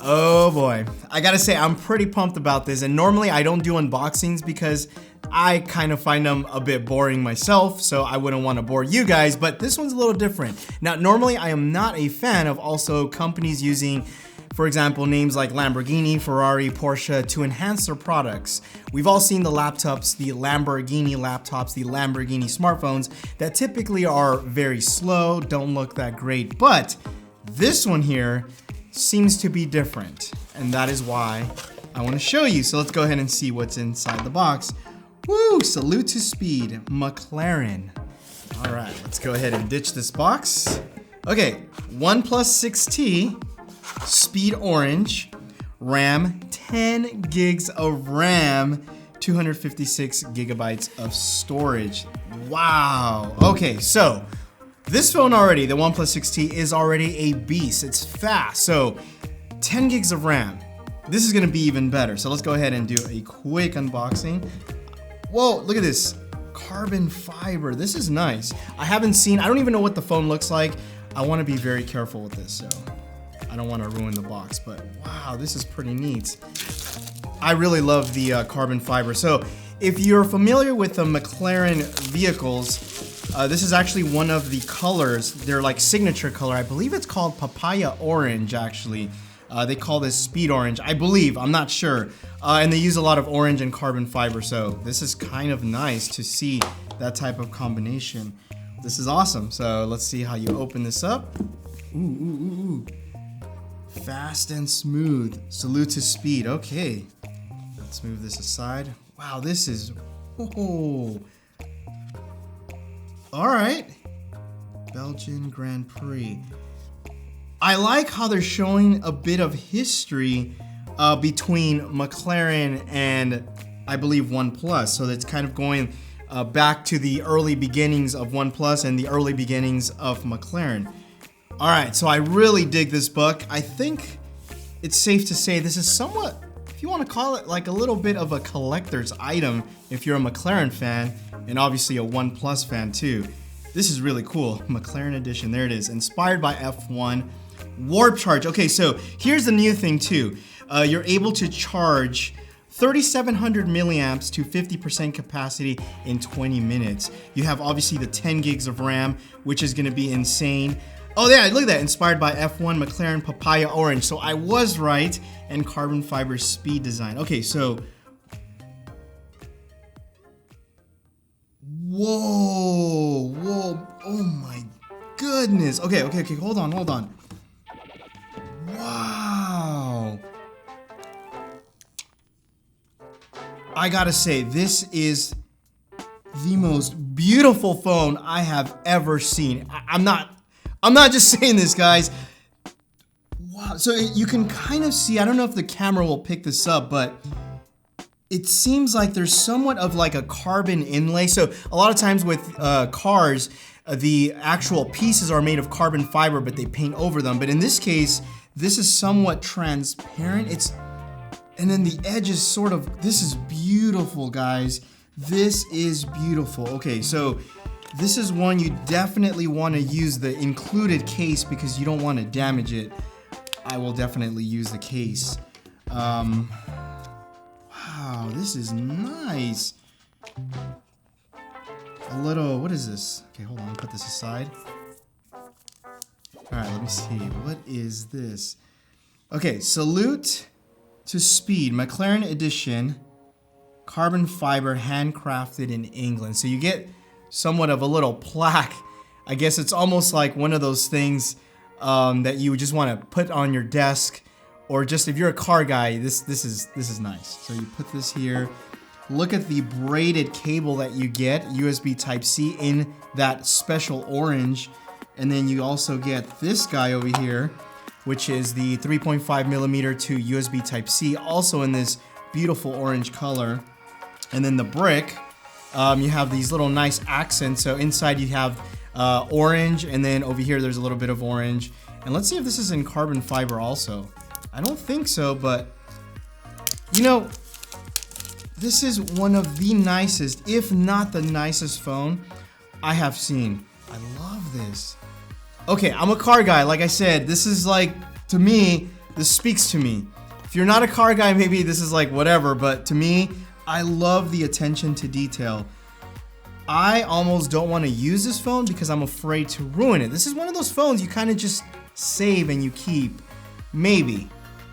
Oh boy, I gotta say I'm pretty pumped about this, and normally I don't do unboxings because I kind of find them a bit boring myself, so I wouldn't want to bore you guys, but this one's a little different. Now, normally I am not a fan of also companies using, for example, names like Lamborghini, Ferrari, Porsche to enhance their products. We've all seen the laptops, the Lamborghini laptops, the Lamborghini smartphones that typically are very slow, don't look that great, but this one here seems to be different, and that is why I want to show you. So let's go ahead and see what's inside the box. Woo! Salute to speed, Mclaren. All right, let's go ahead and ditch this box. Okay, OnePlus 6T, speed orange, RAM, 10 gigs of RAM, 256 gigabytes of storage. Wow. Okay, so this phone already, the OnePlus 6T, is already a beast. It's fast. So 10 gigs of RAM. This is gonna be even better. So let's go ahead and do a quick unboxing. Whoa, look at this. Carbon fiber. This is nice. I don't even know what the phone looks like. I wanna be very careful with this, so I don't wanna ruin the box, but wow, this is pretty neat. I really love the carbon fiber. So if you're familiar with the Mclaren vehicles, this is actually one of the colors. They're like signature color. I believe it's called papaya orange, actually. They call this speed orange, I believe, I'm not sure. And they use a lot of orange and carbon fiber, so this is kind of nice to see that type of combination. This is awesome. So let's see how you open this up. Ooh, ooh, ooh. Fast and smooth. Salute to speed. Okay. Let's move this aside. Wow, this is, oh. All right. Belgian Grand Prix. I like how they're showing a bit of history between Mclaren and I believe OnePlus. So that's kind of going back to the early beginnings of OnePlus and the early beginnings of Mclaren. All right, so I really dig this book. I think it's safe to say this is somewhat, if you want to call it, like a little bit of a collector's item if you're a Mclaren fan and obviously a OnePlus fan too. This is really cool. Mclaren Edition, there it is. Inspired by F1. Warp charge. Okay, so here's the new thing too. You're able to charge 3,700 milliamps to 50% capacity in 20 minutes. You have obviously the 10 gigs of RAM, which is gonna be insane. Oh yeah, look at that, inspired by F1 Mclaren Papaya Orange. So I was right, and carbon fiber speed design. Okay, so, whoa, whoa, oh my goodness. Okay, hold on. Wow. I gotta say, this is the most beautiful phone I have ever seen. I'm not just saying this, guys. Wow, so you can kind of see, I don't know if the camera will pick this up, but it seems like there's somewhat of like a carbon inlay. So a lot of times with cars, the actual pieces are made of carbon fiber, but they paint over them. But in this case, this is somewhat transparent. And then the edge is sort of, this is beautiful, guys. This is beautiful. Okay, so this is one you definitely want to use the included case because you don't want to damage it. I will definitely use the case. Wow, this is nice. A little, what is this? Okay, hold on, put this aside. All right, let me see. What is this? Okay, salute to speed, Mclaren Edition, carbon fiber, handcrafted in England. So you get somewhat of a little plaque. I guess it's almost like one of those things that you just want to put on your desk, or just if you're a car guy, this is nice. So you put this here. Look at the braided cable that you get, USB Type-C in that special orange. And then you also get this guy over here, which is the 3.5 millimeter to USB Type-C, also in this beautiful orange color. And then the brick, you have these little nice accents. So inside you have orange, and then over here there's a little bit of orange. And let's see if this is in carbon fiber also. I don't think so, but you know, this is one of the nicest, if not the nicest phone I have seen. I love this. Okay, I'm a car guy. Like I said, this is like, to me, this speaks to me. If you're not a car guy, maybe this is like whatever, but to me, I love the attention to detail. I almost don't want to use this phone because I'm afraid to ruin it. This is one of those phones you kind of just save and you keep, maybe.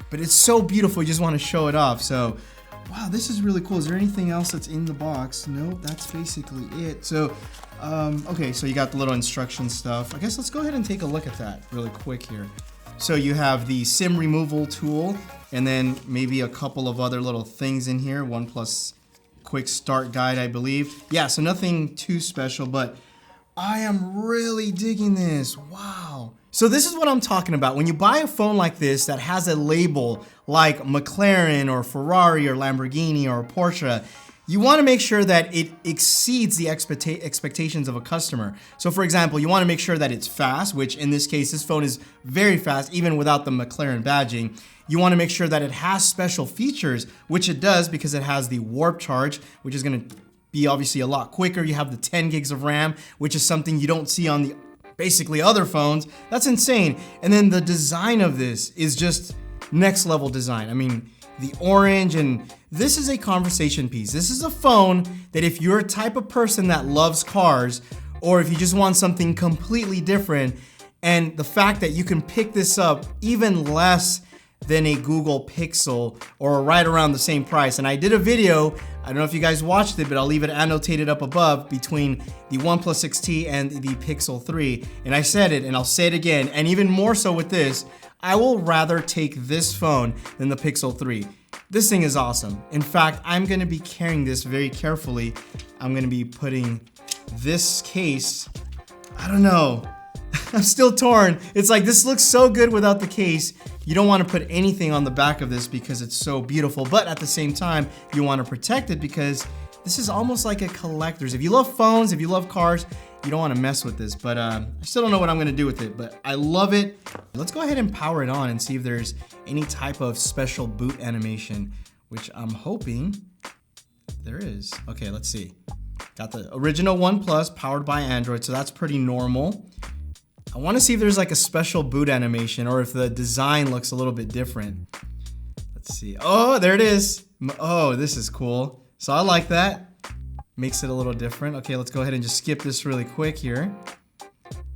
But it's so beautiful, you just want to show it off. So, wow, this is really cool. Is there anything else that's in the box? Nope, that's basically it. So, okay, so you got the little instruction stuff. I guess let's go ahead and take a look at that really quick here. So you have the SIM removal tool, and then maybe a couple of other little things in here. OnePlus quick start guide, I believe. Yeah, so nothing too special, but I am really digging this. Wow. So this is what I'm talking about. When you buy a phone like this that has a label like McLaren or Ferrari or Lamborghini or Porsche, you want to make sure that it exceeds the expectations of a customer. So for example, you want to make sure that it's fast, which in this case, this phone is very fast, even without the McLaren badging. You want to make sure that it has special features, which it does because it has the warp charge, which is going to be obviously a lot quicker. You have the 10 gigs of RAM, which is something you don't see on the basically other phones. That's insane. And then the design of this is just next level design. I mean, the orange, and this is a conversation piece. This is a phone that if you're a type of person that loves cars, or if you just want something completely different, and the fact that you can pick this up even less than a Google Pixel or right around the same price. And I did a video, I don't know if you guys watched it, but I'll leave it annotated up above, between the OnePlus 6T and the Pixel 3. And I said it, and I'll say it again, and even more so with this, I will rather take this phone than the Pixel 3. This thing is awesome. In fact, I'm gonna be carrying this very carefully. I'm gonna be putting this case, I don't know, I'm still torn. It's like, this looks so good without the case. You don't want to put anything on the back of this because it's so beautiful, but at the same time, you want to protect it because this is almost like a collector's. If you love phones, if you love cars, you don't want to mess with this, but I still don't know what I'm going to do with it, but I love it. Let's go ahead and power it on and see if there's any type of special boot animation, which I'm hoping there is. Okay, let's see. Got the original OnePlus powered by Android, so that's pretty normal. I want to see if there's like a special boot animation or if the design looks a little bit different. Let's see. Oh, there it is. Oh, this is cool. So I like that. Makes it a little different. Okay, let's go ahead and just skip this really quick here.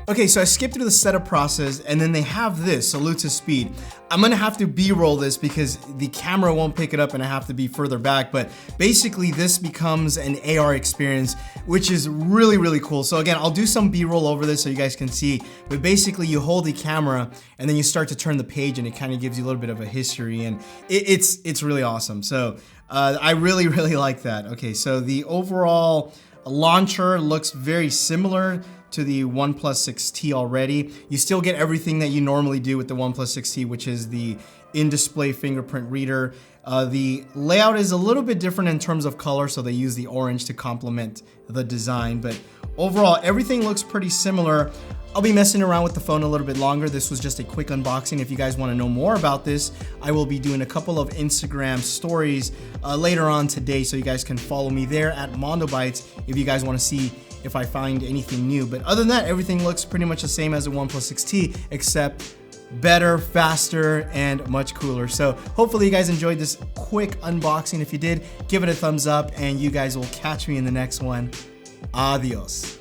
Okay, so I skipped through the setup process, and then they have this, salute to speed. I'm gonna have to B-roll this because the camera won't pick it up and I have to be further back, but basically this becomes an AR experience, which is really, really cool. So again, I'll do some B-roll over this so you guys can see, but basically you hold the camera and then you start to turn the page and it kind of gives you a little bit of a history, and it's really awesome. So I really, really like that. Okay, so the overall launcher looks very similar to the OnePlus 6T already. You still get everything that you normally do with the OnePlus 6T, which is the in-display fingerprint reader. The layout is a little bit different in terms of color, so they use the orange to complement the design, but overall, everything looks pretty similar. I'll be messing around with the phone a little bit longer. This was just a quick unboxing. If you guys want to know more about this, I will be doing a couple of Instagram stories later on today, so you guys can follow me there at Mondo Bytes if you guys want to see if I find anything new. But other than that, everything looks pretty much the same as the OnePlus 6T, except better, faster, and much cooler. So hopefully you guys enjoyed this quick unboxing. If you did, give it a thumbs up, and you guys will catch me in the next one. Adios.